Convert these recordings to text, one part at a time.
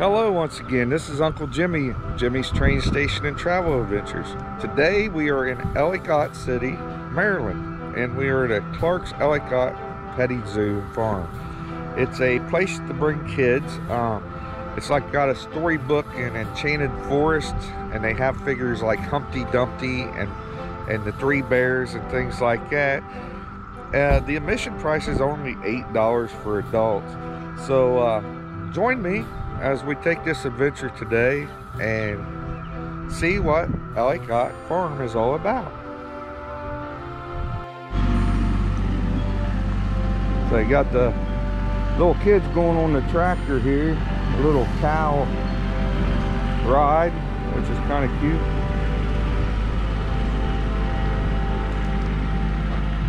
Hello once again, this is Uncle Jimmy, Jimmy's Train Station and Travel Adventures. Today we are in Ellicott City, Maryland, and we are at Clark's Ellicott Petting Zoo and Farm. It's a place to bring kids. It's like got a storybook and Enchanted Forest, and they have figures like Humpty Dumpty and the three bears and things like that. The admission price is only $8 for adults. So join me as we take this adventure today and see what Ellicott Farm is all about. So you got the little kids going on the tractor here, a little cow ride, which is kind of cute.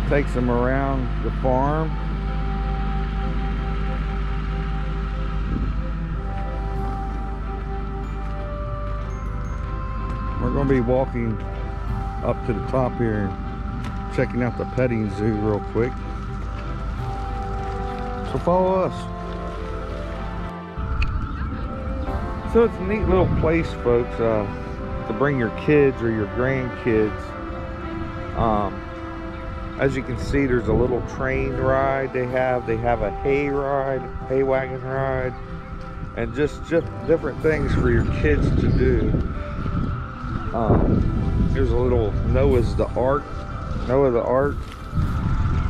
Takes them around the farm. We're going to be walking up to the top here and checking out the petting zoo real quick. So follow us. So it's a neat little place, folks, to bring your kids or your grandkids. As you can see, there's a little train ride they have a hay ride, hay wagon ride, and just different things for your kids to do. Here's a little Noah the Ark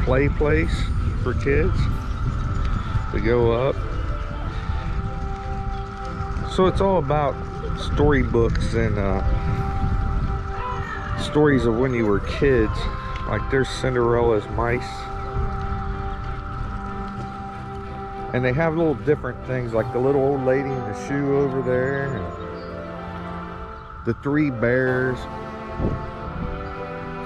play place for kids to go up. So it's all about storybooks and stories of when you were kids. Like there's Cinderella's mice, and they have little different things like the little old lady in the shoe over there, and the three bears.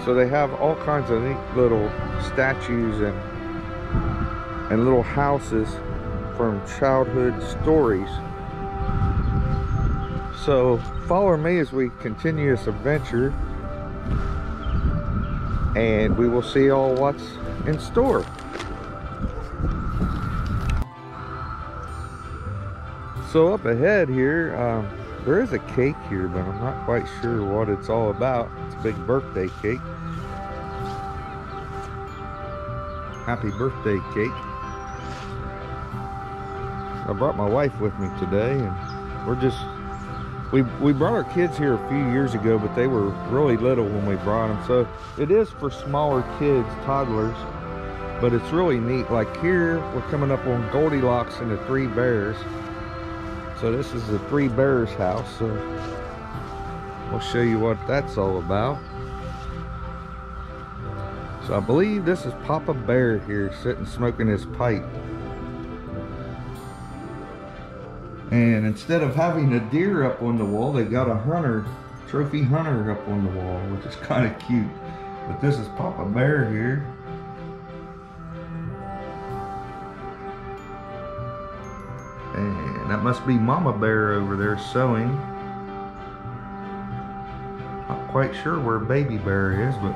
So they have all kinds of neat little statues and little houses from childhood stories. So follow me as we continue this adventure, and we will see all what's in store. So up ahead here, there is a cake here, but I'm not quite sure what it's all about. It's a big birthday cake. Happy birthday cake. I brought my wife with me today, and we're just we brought our kids here a few years ago, but they were really little when we brought them. So it is for smaller kids, toddlers, but it's really neat. Like here, we're coming up on Goldilocks and the Three Bears. So this is the Three Bears house. So we'll show you what that's all about. So I believe this is Papa Bear here sitting smoking his pipe. And instead of having a deer up on the wall, they got a trophy hunter up on the wall, which is kind of cute. But this is Papa Bear here. And that must be Mama Bear over there sewing. Not quite sure where Baby Bear is, but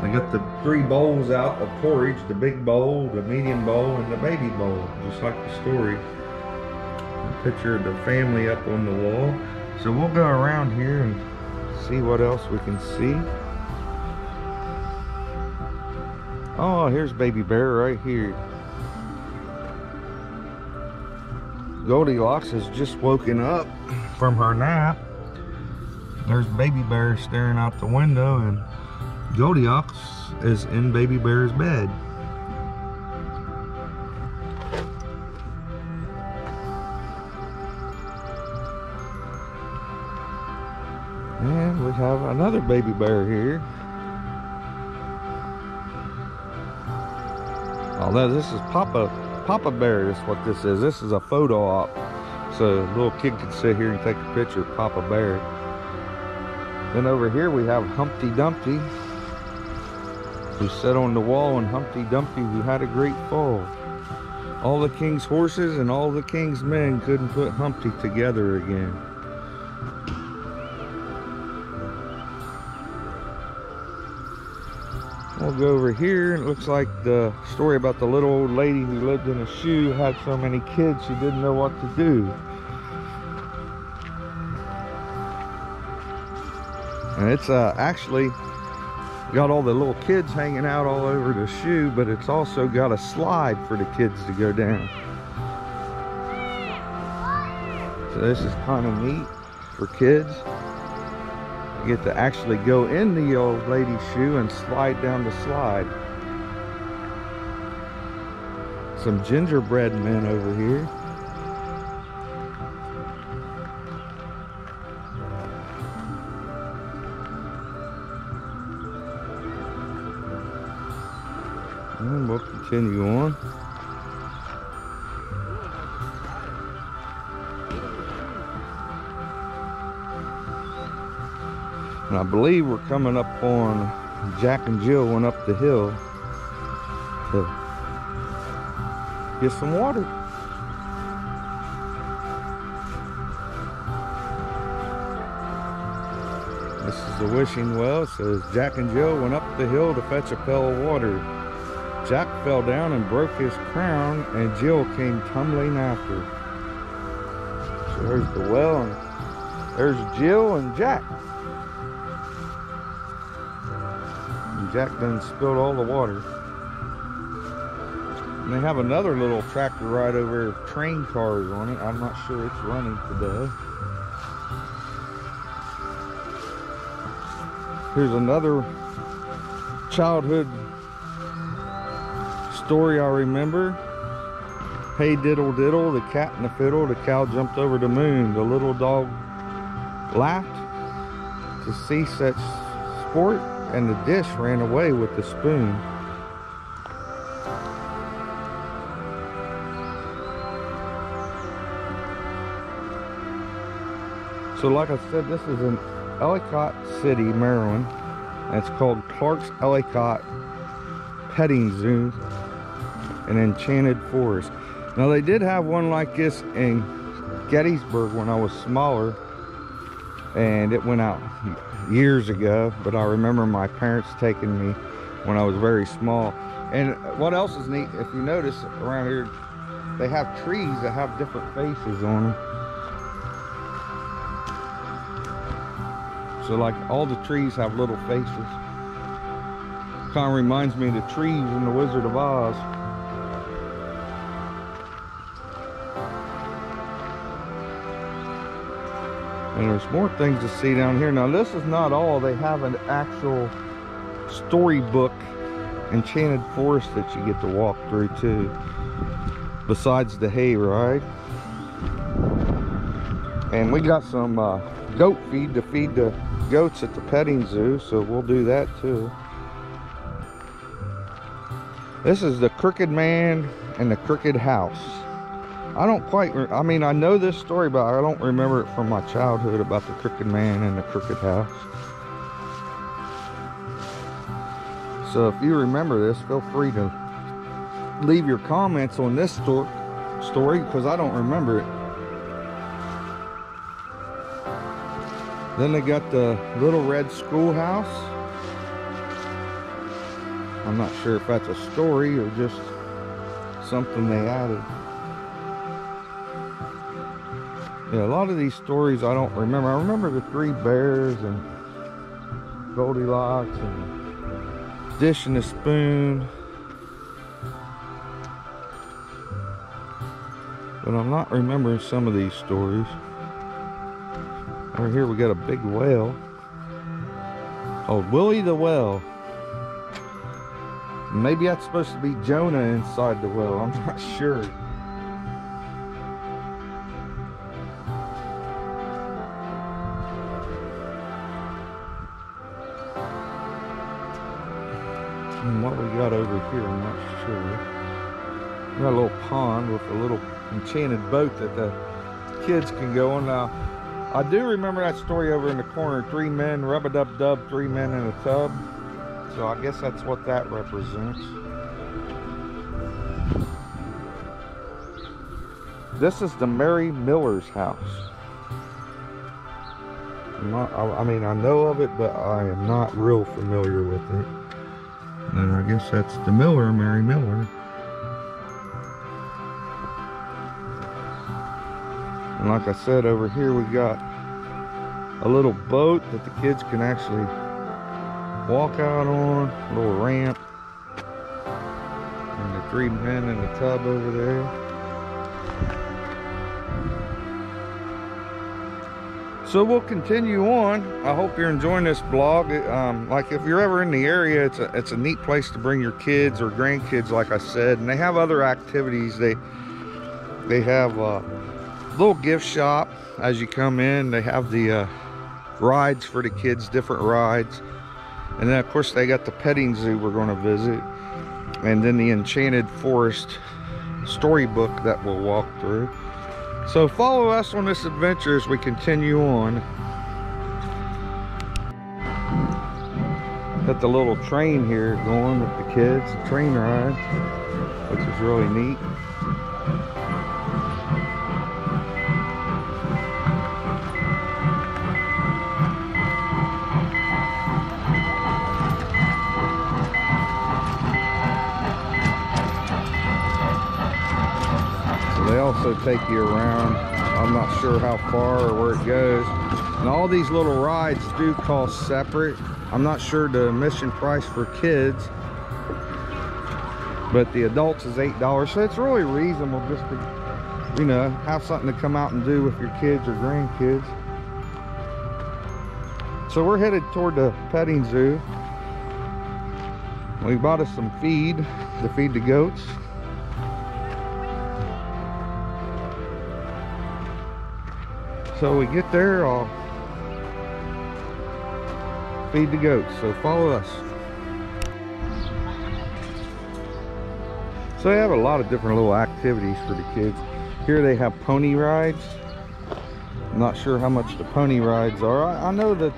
they got the three bowls out of porridge, the big bowl, the medium bowl, and the baby bowl, just like the story. Picture of the family up on the wall. So we'll go around here and see what else we can see. Oh, here's Baby Bear right here. Goldilocks has just woken up from her nap. There's Baby Bear staring out the window, and Goldilocks is in Baby Bear's bed. And we have another Baby Bear here. Although this is Papa Bear is what this is. This is a photo op. So a little kid can sit here and take a picture of Papa Bear. Then over here we have Humpty Dumpty, who sat on the wall, and Humpty Dumpty who had a great fall. All the king's horses and all the king's men couldn't put Humpty together again. We'll go over here, and it looks like the story about the little old lady who lived in a shoe, had so many kids she didn't know what to do. And it's actually got all the little kids hanging out all over the shoe, but it's also got a slide for the kids to go down. So this is kind of neat for kids. You get to actually go in the old lady's shoe and slide down the slide. Some gingerbread men over here. And we'll continue on. And I believe we're coming up on Jack and Jill went up the hill to get some water. This is the wishing well. It says Jack and Jill went up the hill to fetch a pail of water. Jack fell down and broke his crown, and Jill came tumbling after. So there's the well, and there's Jill and Jack. And Jack done spilled all the water. And they have another little tractor right over there, train cars on it. I'm not sure it's running today. Here's another childhood story I remember. Hey diddle diddle, the cat and the fiddle, the cow jumped over the moon. The little dog laughed to see such sport, and the dish ran away with the spoon. So like I said, this is in Ellicott City, Maryland, and it's called Clark's Ellicott Petting Zoo in Enchanted Forest. Now they did have one like this in Gettysburg when I was smaller, and it went out years ago, but I remember my parents taking me when I was very small. And what else is neat, if you notice around here, they have trees that have different faces on them. So like all the trees have little faces. Kind of reminds me of the trees in the Wizard of Oz. And there's more things to see down here. Now this is not all. They have an actual storybook Enchanted Forest that you get to walk through too, besides the hayride. And we got some goat feed to feed the goats at the petting zoo, so we'll do that too. This is the Crooked Man and the Crooked House. I don't quite, I mean, I know this story, but I don't remember it from my childhood about the Crooked Man and the Crooked House. So if you remember this, feel free to leave your comments on this story, because I don't remember it. Then they got the Little Red Schoolhouse. I'm not sure if that's a story or just something they added. Yeah, a lot of these stories I don't remember. I remember the Three Bears and Goldilocks and Dish and a Spoon. But I'm not remembering some of these stories. Over here we got a big whale. Oh, Willie the Whale. Maybe that's supposed to be Jonah inside the whale. I'm not sure. And what we got over here, I'm not sure. We got a little pond with a little enchanted boat that the kids can go on. Now, I do remember that story over in the corner. 3 men, rub-a-dub-dub, 3 men in a tub. So I guess that's what that represents. This is the Mary Miller's house. I mean, I know of it, but I am not real familiar with it. And I guess that's the Miller, Mary Miller. And like I said, over here we got a little boat that the kids can actually walk out on, a little ramp, and the 3 men in the tub over there. So we'll continue on. I hope you're enjoying this vlog. Like if you're ever in the area, it's a neat place to bring your kids or grandkids, like I said. And they have other activities. They have a little gift shop as you come in. They have the rides for the kids, different rides. And then of course they got the petting zoo we're going to visit. And then the Enchanted Forest storybook that we'll walk through. So follow us on this adventure as we continue on. Got the little train here going with the kids, the train ride, which is really neat. They also take you around. I'm not sure how far or where it goes. And all these little rides do cost separate. I'm not sure the admission price for kids, but the adults is $8. So it's really reasonable just to, you know, have something to come out and do with your kids or grandkids. So we're headed toward the petting zoo. We bought us some feed to feed the goats. So we get there, I'll feed the goats, so follow us. So they have a lot of different little activities for the kids. Here they have pony rides. I'm not sure how much the pony rides are. I know that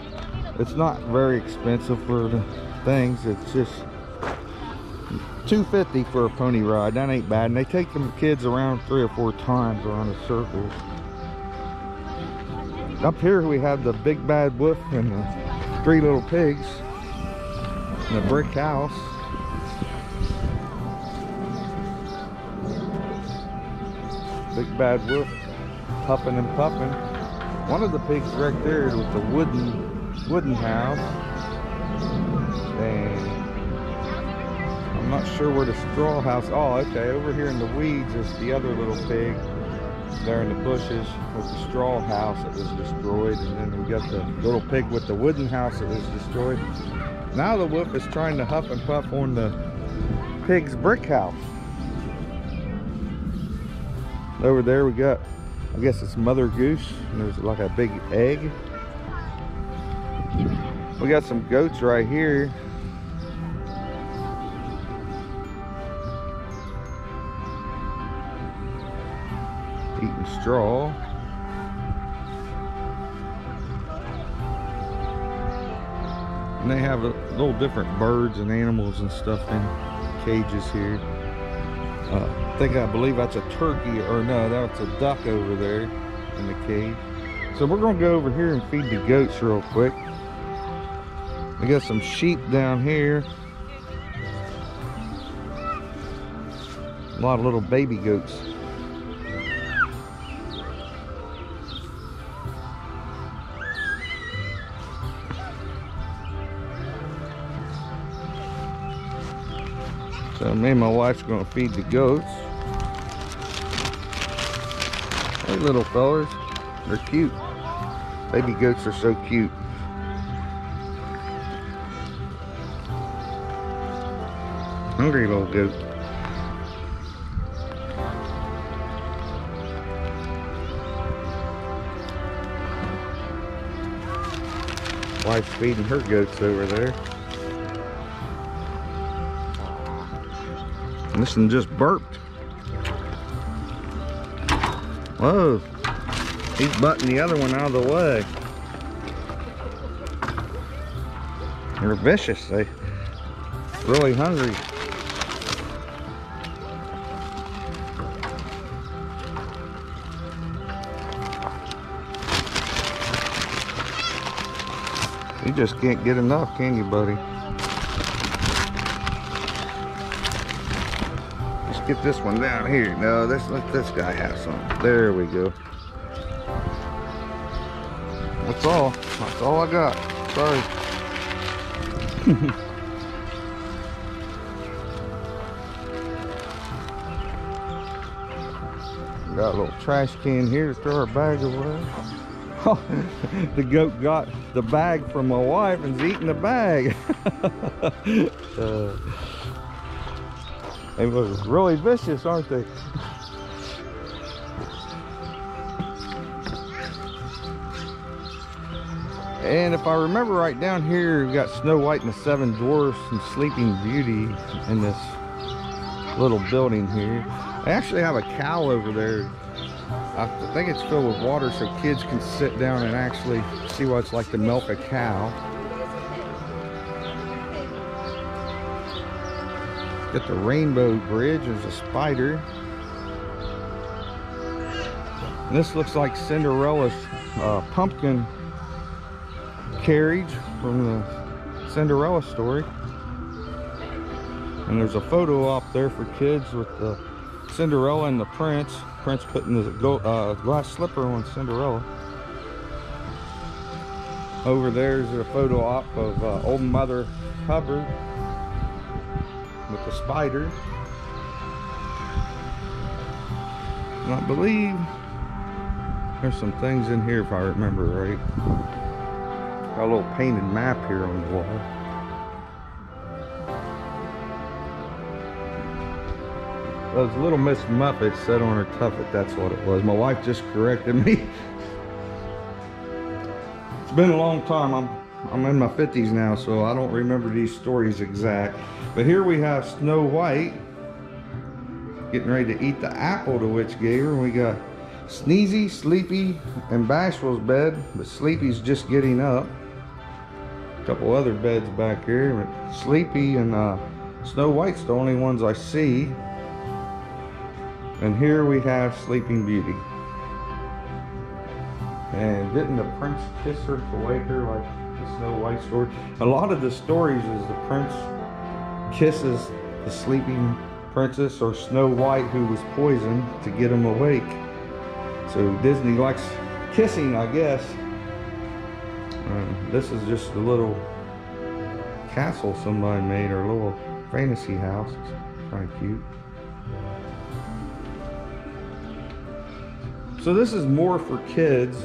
it's not very expensive for the things. It's just $2.50 for a pony ride. That ain't bad. And they take them kids around 3 or 4 times around the circles. Up here we have the big bad wolf and the 3 little pigs and a brick house. Big bad wolf puffing and puffing. One of the pigs right there with the wooden house. And I'm not sure where the straw house. Oh, okay, over here in the weeds is the other little pig. There in the bushes with the straw house that was destroyed, and then we got the little pig with the wooden house that was destroyed. Now the wolf is trying to huff and puff on the pig's brick house. Over there we got, I guess it's mother goose, and there's like a big egg. We got some goats right here. Eating straw. And they have little different birds and animals and stuff in cages here. I believe that's a turkey, or no, that's a duck over there in the cage. So we're gonna go over here and feed the goats real quick. We got some sheep down here. A lot of little baby goats. So me and my wife's gonna feed the goats. Hey little fellas, they're cute. Baby goats are so cute. Hungry little goat. Wife's feeding her goats over there. And this one just burped. Whoa, he's butting the other one out of the way. They're vicious, they're really hungry. You just can't get enough, can you, buddy? Get this one down here. No, let this guy have some. There we go. That's all. That's all I got. Sorry. Got a little trash can here to throw our bag away. The goat got the bag from my wife and's eating the bag. They were really vicious, aren't they? And if I remember right, down here we got Snow White and the Seven Dwarfs and Sleeping Beauty in this little building here. They actually have a cow over there. I think it's filled with water so kids can sit down and actually see what it's like to milk a cow. Got the Rainbow Bridge. There's a spider. And this looks like Cinderella's pumpkin carriage from the Cinderella story. And there's a photo op there for kids with the Cinderella and the Prince. Prince putting the glass slipper on Cinderella. Over there's a photo op of Old Mother Hubbard with the spider. And I believe there's some things in here if I remember right. Got a little painted map here on the wall. Those Little Miss Muffet said on her tuffet, that's what it was. My wife just corrected me. It's been a long time. I'm in my 50s now, so I don't remember these stories exact. But here we have Snow White getting ready to eat the apple the witch gave her. We got Sneezy, Sleepy, and Bashful's bed, but Sleepy's just getting up. A couple other beds back here, but Sleepy and Snow White's the only ones I see. And here we have Sleeping Beauty. And didn't the prince kiss her to wake her like the Snow White story? A lot of the stories is the prince kisses the sleeping princess or Snow White who was poisoned to get him awake. So Disney likes kissing, I guess. This is just a little castle somebody made, or a little fantasy house. It's kind of cute. So this is more for kids,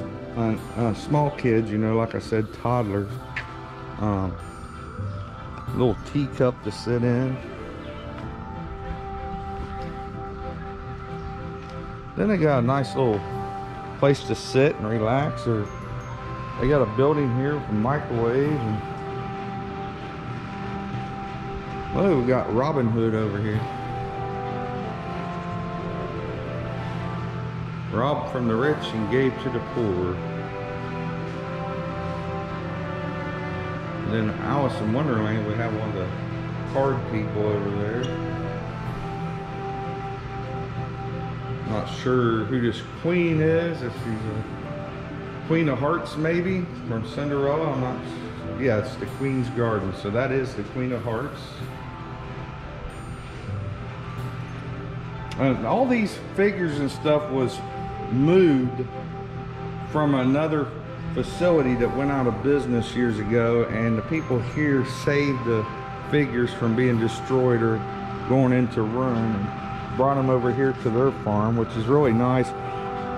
small kids, you know, like I said, toddlers. Little teacup to sit in. Then they got a nice little place to sit and relax, or they got a building here with a microwave. And oh, we got Robin Hood over here. Robbed from the rich and gave to the poor. And then Alice in Wonderland, we have one of the card people over there. Not sure who this queen is, if she's a Queen of Hearts maybe, from Cinderella. I'm not, yeah, it's the Queen's Garden, so that is the Queen of Hearts. And all these figures and stuff was moved from another facility that went out of business years ago, and the people here saved the figures from being destroyed or going into ruin and brought them over here to their farm, which is really nice.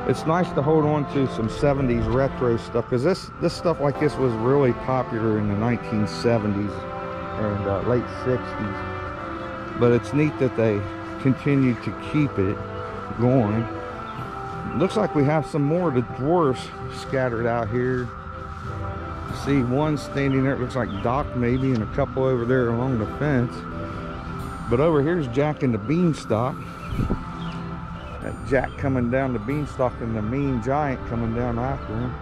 It's nice to hold on to some 70s retro stuff, because this stuff like this was really popular in the 1970s and late 60s. But it's neat that they continue to keep it going. Looks like we have some more of the dwarfs scattered out here. See one standing there, it looks like Doc maybe, and a couple over there along the fence. But over here's Jack and the Beanstalk. That Jack coming down the beanstalk and the mean giant coming down after him.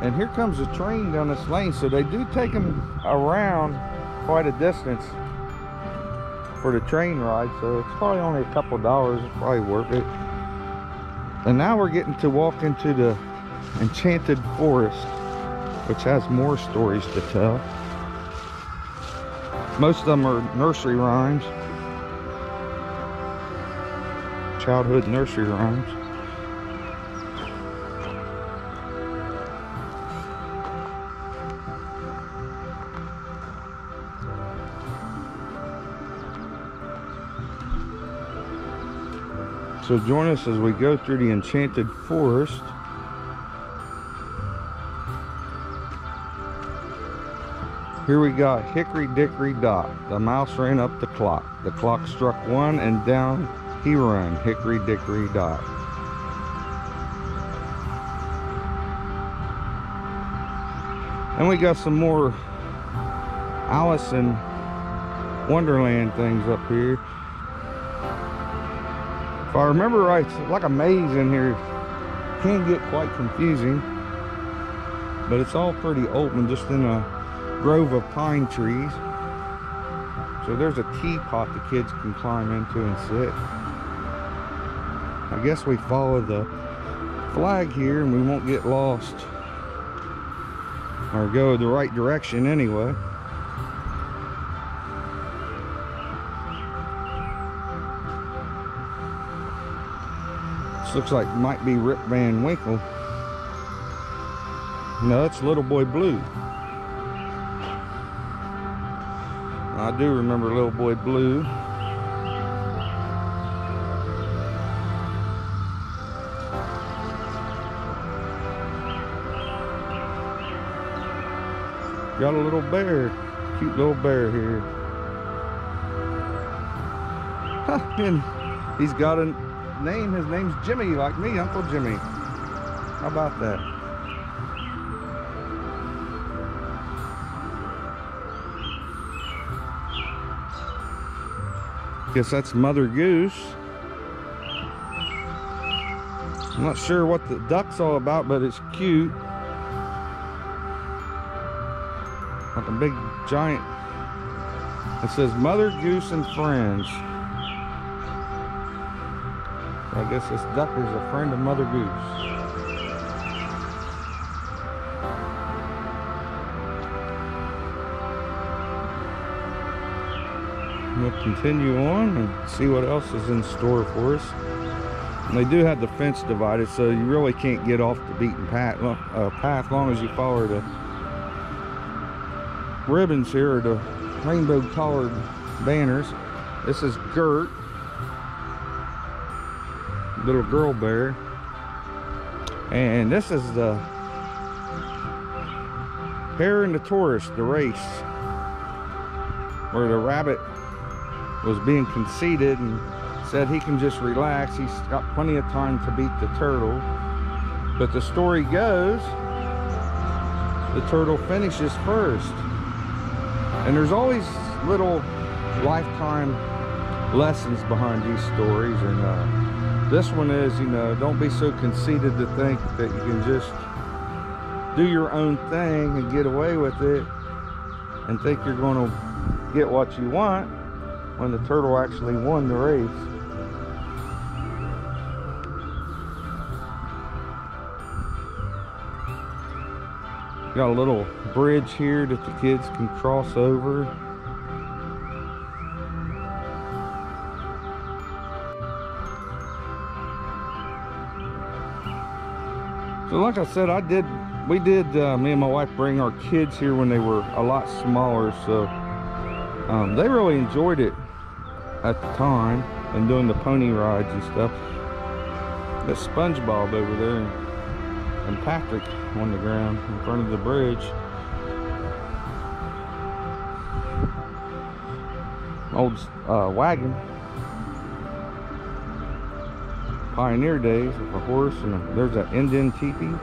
And here comes a train down this lane, so they do take them around quite a distance for the train ride, so it's probably only a couple dollars. It's probably worth it. And now we're getting to walk into the Enchanted Forest, which has more stories to tell. Most of them are nursery rhymes, childhood nursery rhymes. So join us as we go through the Enchanted Forest. Here we got Hickory Dickory Dock. The mouse ran up the clock. The clock struck 1 and down he run. Hickory Dickory Dock. And we got some more Alice in Wonderland things up here. If I remember right, it's like a maze in here. Can get quite confusing, but it's all pretty open, just in a grove of pine trees. So there's a teapot the kids can climb into and sit. I guess we follow the flag here and we won't get lost, or go the right direction anyway. This looks like might be Rip Van Winkle. No, it's Little Boy Blue. I do remember Little Boy Blue. Got a little bear, cute little bear here. And he's got a name, his name's Jimmy, like me, Uncle Jimmy. How about that? Guess that's Mother Goose. I'm not sure what the duck's all about, but it's cute. Like a big giant. It says Mother Goose and Friends. I guess this duck is a friend of Mother Goose. We'll continue on and see what else is in store for us. And they do have the fence divided, so you really can't get off the beaten path long as you follow the ribbons here, or the rainbow colored banners. This is Gert, little girl bear, and this is the Hare and the Tortoise, the race, where the rabbit was being conceited and said he can just relax, he's got plenty of time to beat the turtle. But the story goes the turtle finishes first. And there's always little lifetime lessons behind these stories, and this one is, you know, don't be so conceited to think that you can just do your own thing and get away with it and think you're going to get what you want, when the turtle actually won the race. Got a little bridge here that the kids can cross over. So like I said, me and my wife bring our kids here when they were a lot smaller, so they really enjoyed it at the time, and doing the pony rides and stuff. That SpongeBob over there and Patrick on the ground in front of the bridge. Old wagon. Pioneer days with a horse, and there's an Indian teepee.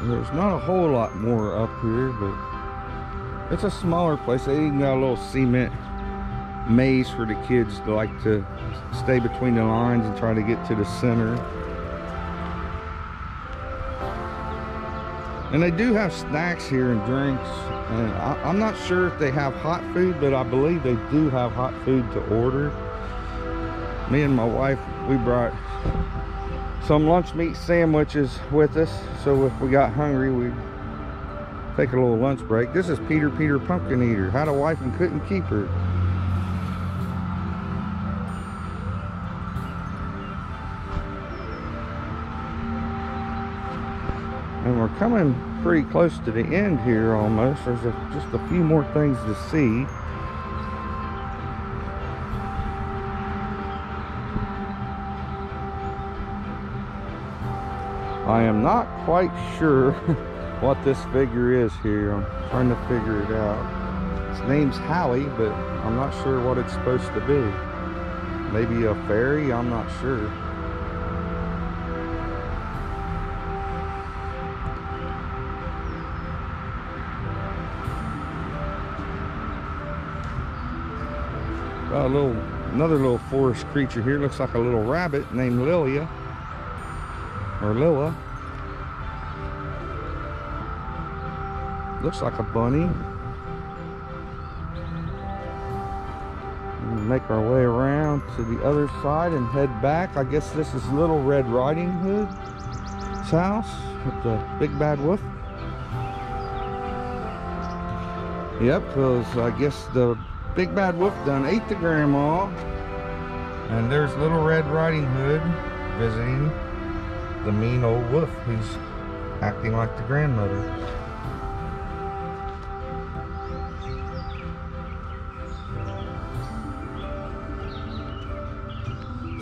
There's not a whole lot more up here, but it's a smaller place. They even got a little cement maze for the kids to like to stay between the lines and try to get to the center. And they do have snacks here and drinks, and I'm not sure if they have hot food, but I believe they do have hot food to order. Me and my wife, we brought some lunch meat sandwiches with us, so if we got hungry, we'd take a little lunch break. This is Peter Pumpkin Eater. Had a wife and couldn't keep her. we're coming pretty close to the end here almost. There's just a few more things to see. I am not quite sure what this figure is here. I'm trying to figure it out. Its name's Hallie, but I'm not sure what it's supposed to be. Maybe a fairy, I'm not sure. Another little forest creature here. Looks like a little rabbit named Lilia. Or Lilla. Looks like a bunny. We'll make our way around to the other side and head back. I guess this is Little Red Riding Hood's house with the big bad wolf. Yep, because I guess the big bad wolf done ate the grandma. And there's Little Red Riding Hood visiting the mean old wolf who's acting like the grandmother.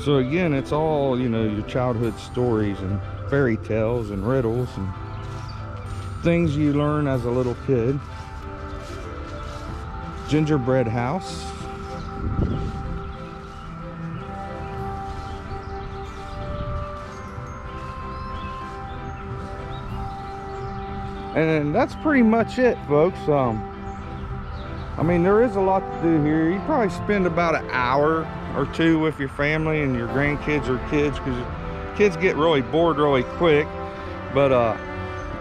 So again, it's all, you know, your childhood stories and fairy tales and riddles and things you learn as a little kid. Gingerbread house. And that's pretty much it, folks. I mean, there is a lot to do here. You probably spend about an hour or two with your family and your grandkids or kids, because kids get really bored really quick. But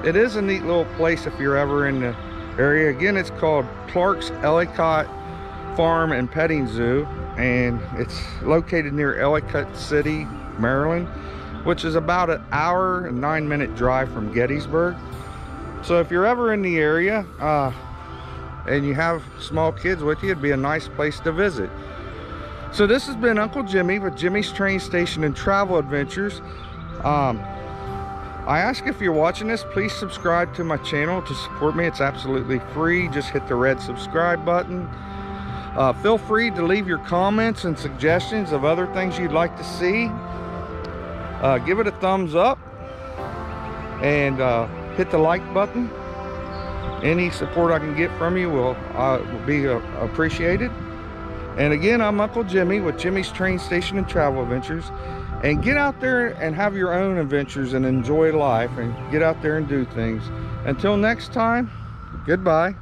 it is a neat little place if you're ever in the area. Again, it's called Clark's Ellicott Farm and Petting Zoo, and it's located near Ellicott City, Maryland, which is about an hour and 9-minute drive from Gettysburg. So if you're ever in the area and you have small kids with you, it'd be a nice place to visit. So this has been Uncle Jimmy with Jimmy's Train Station and Travel Adventures. I ask if you're watching this, please subscribe to my channel to support me. It's absolutely free. Just hit the red subscribe button. Feel free to leave your comments and suggestions of other things you'd like to see. Give it a thumbs up and hit the like button. Any support I can get from you will be appreciated. And again, I'm Uncle Jimmy with Jimmy's Train Station and Travel Adventures. And get out there and have your own adventures and enjoy life and get out there and do things. Until next time, goodbye.